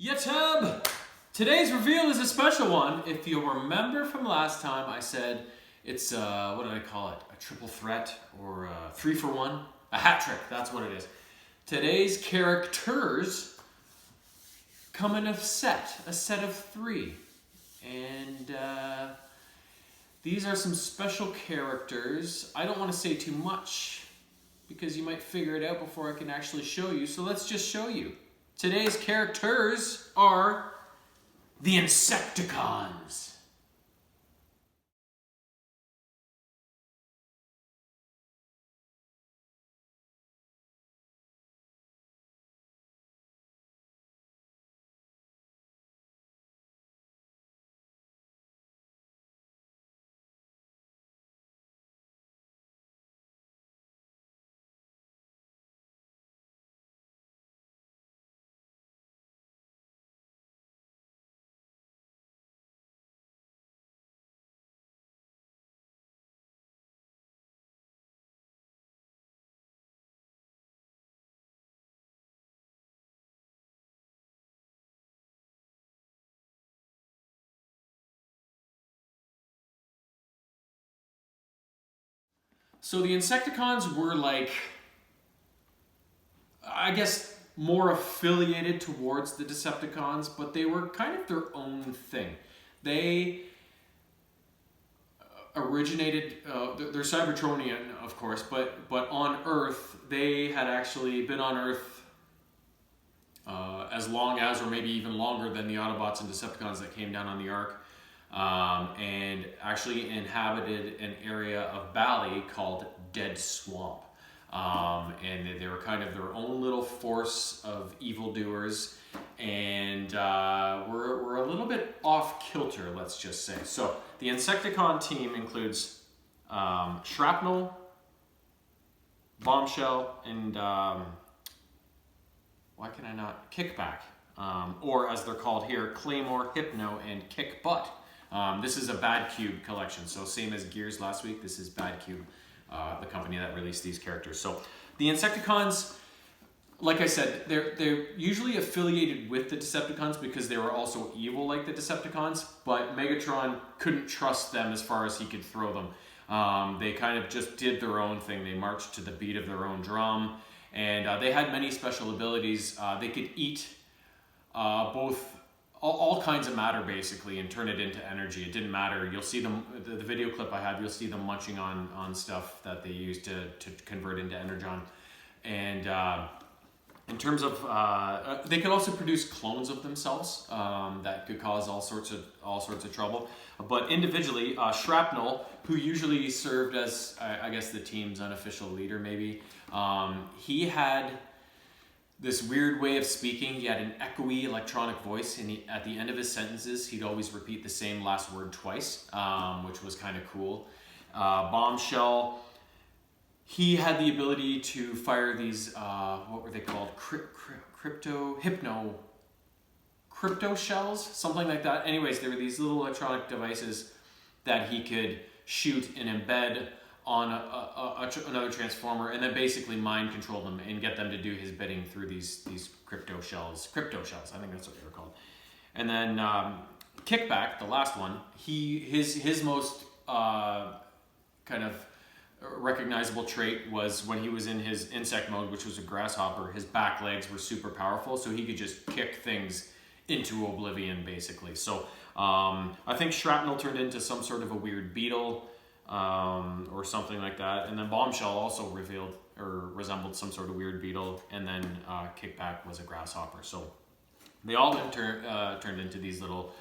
YouTube! Today's reveal is a special one. If you'll remember from last time, I said it's, what did I call it? A triple threat or a 3-for-1? A hat trick, that's what it is. Today's characters come in a set of 3. And these are some special characters. I don't want to say too much because you might figure it out before I can actually show you. So let's just show you. Today's characters are the Insecticons. So the Insecticons were like, I guess, more affiliated towards the Decepticons, but they were kind of their own thing. They originated, they're Cybertronian, of course, but on Earth, they had actually been on Earth as long as, or maybe even longer than the Autobots and Decepticons that came down on the Ark. And actually inhabited an area of Bali called Dead Swamp. And they were kind of their own little force of evildoers, and we're a little bit off kilter, let's just say. So the Insecticon team includes Shrapnel, Bombshell, and why can I not? Kickback. Or as they're called here, Claymore, Hypno, and Kick Butt. This is a Bad Cube collection, so same as Gears last week, this is Bad Cube, the company that released these characters. So the Insecticons, like I said, they're usually affiliated with the Decepticons because they were also evil like the Decepticons, but Megatron couldn't trust them as far as he could throw them. They kind of just did their own thing. They marched to the beat of their own drum, and they had many special abilities. They could eat all kinds of matter basically and turn it into energy. It didn't matter. You'll see them, the video clip I have, you'll see them munching on stuff that they used to convert into energon. And in terms of, they could also produce clones of themselves that could cause all sorts of trouble. But individually, Shrapnel, who usually served as, I guess, the team's unofficial leader maybe, he had this weird way of speaking. He had an echoey electronic voice, and at the end of his sentences, he'd always repeat the same last word twice, which was kind of cool. Bombshell, he had the ability to fire these, what were they called? Crypto shells? Something like that. Anyways, there were these little electronic devices that he could shoot and embed on another transformer, and then basically mind control them and get them to do his bidding through these crypto shells, I think that's what they were called. And then Kickback, the last one, his most kind of recognizable trait was when he was in his insect mode, which was a grasshopper. His back legs were super powerful, so he could just kick things into oblivion basically. So I think Shrapnel turned into some sort of a weird beetle, or something like that. And then Bombshell also resembled some sort of weird beetle, and then Kickback was a grasshopper. So they all then turned into these little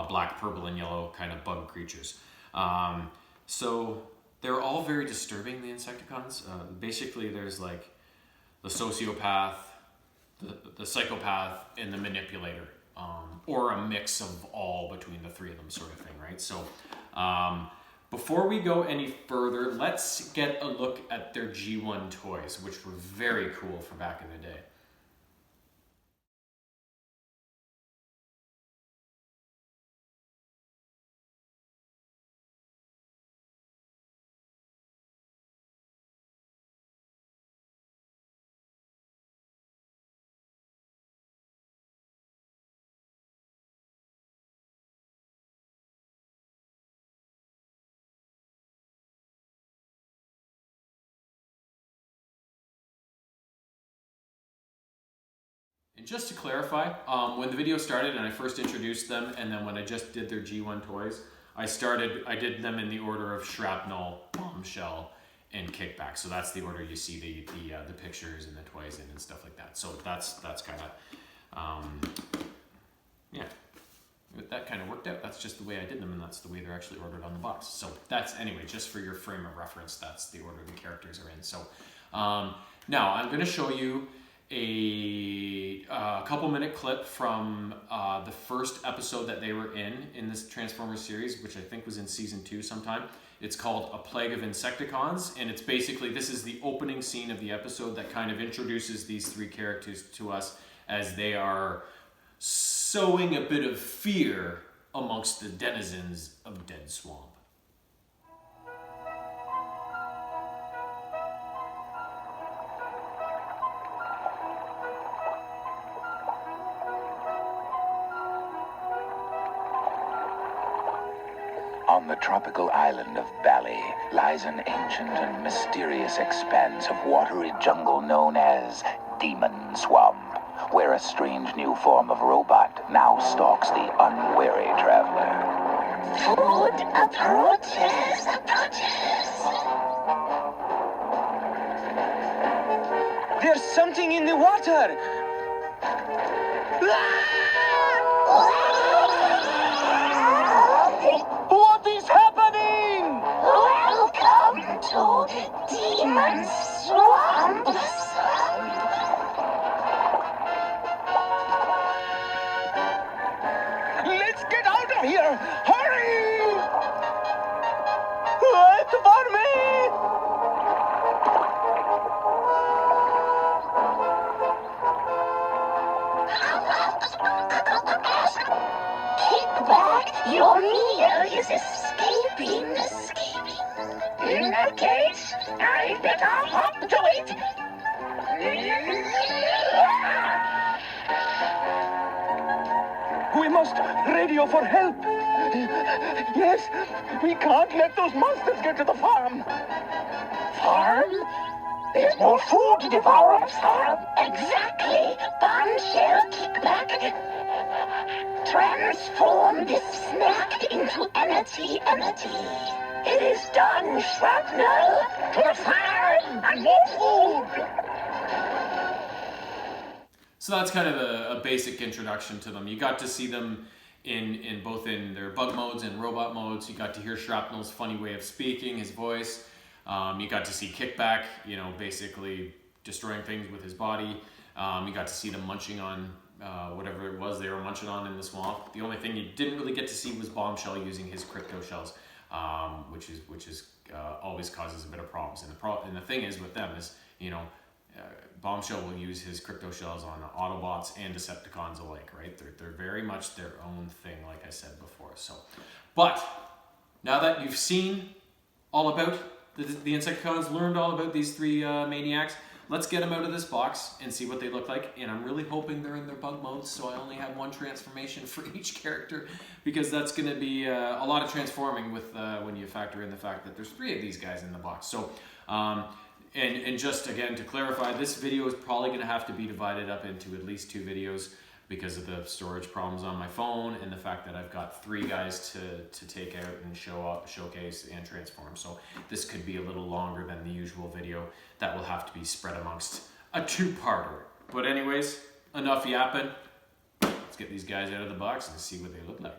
black, purple, and yellow kind of bug creatures. So they're all very disturbing, the Insecticons. Basically, there's like the sociopath, the psychopath, and the manipulator, or a mix of all between the 3 of them, sort of thing, right? So before we go any further, let's get a look at their G1 toys, which were very cool for back in the day. And just to clarify, when the video started and I first introduced them, and then when I just did their G1 toys, I did them in the order of Shrapnel, Bombshell, and Kickback. So that's the order you see the pictures and the toys in and stuff like that. So that's kind of, yeah, that kind of worked out. That's just the way I did them, and that's the way they're actually ordered on the box. So that's, anyway, just for your frame of reference, that's the order the characters are in. So now I'm going to show you a couple-minute clip from the first episode that they were in this Transformers series, which I think was in season 2 sometime. It's called A Plague of Insecticons, and it's basically, this is the opening scene of the episode that kind of introduces these 3 characters to us as they are sowing a bit of fear amongst the denizens of Dead Swamp. On the tropical island of Bali lies an ancient and mysterious expanse of watery jungle known as Demon Swamp, where a strange new form of robot now stalks the unwary traveler. Food approaches. There's something in the water! What is happening? Welcome to Demon Swamp. Let's get out of here! Hurry! Wait for me! Kickback, your meal is escaping. In that case, I better hop to it. We must radio for help. Yes, we can't let those monsters get to the farm. Farm? There's more food to devour on a farm. Exactly. Bombshell, Kickback. Transform this snack into energy. It is done, Shrapnel. To the farm and more food. So that's kind of a basic introduction to them. You got to see them in both in their bug modes and robot modes. You got to hear Shrapnel's funny way of speaking, his voice. You got to see Kickback, basically destroying things with his body. You got to see them munching on whatever it was they were munching on in the swamp. The only thing you didn't really get to see was Bombshell using his crypto shells, which is always causes a bit of problems. And the thing is with them is, Bombshell will use his crypto shells on Autobots and Decepticons alike, right? They're very much their own thing, like I said before. So, but now that you've seen all about the Insecticons, learned all about these 3 maniacs, let's get them out of this box and see what they look like. And I'm really hoping they're in their bug modes, so I only have 1 transformation for each character, because that's going to be a lot of transforming with when you factor in the fact that there's 3 of these guys in the box. So, and just again to clarify, this video is probably going to have to be divided up into at least 2 videos because of the storage problems on my phone and the fact that I've got 3 guys to take out and showcase and transform. So this could be a little longer than the usual video. That will have to be spread amongst a 2-parter. But anyways, enough yapping. Let's get these guys out of the box and see what they look like.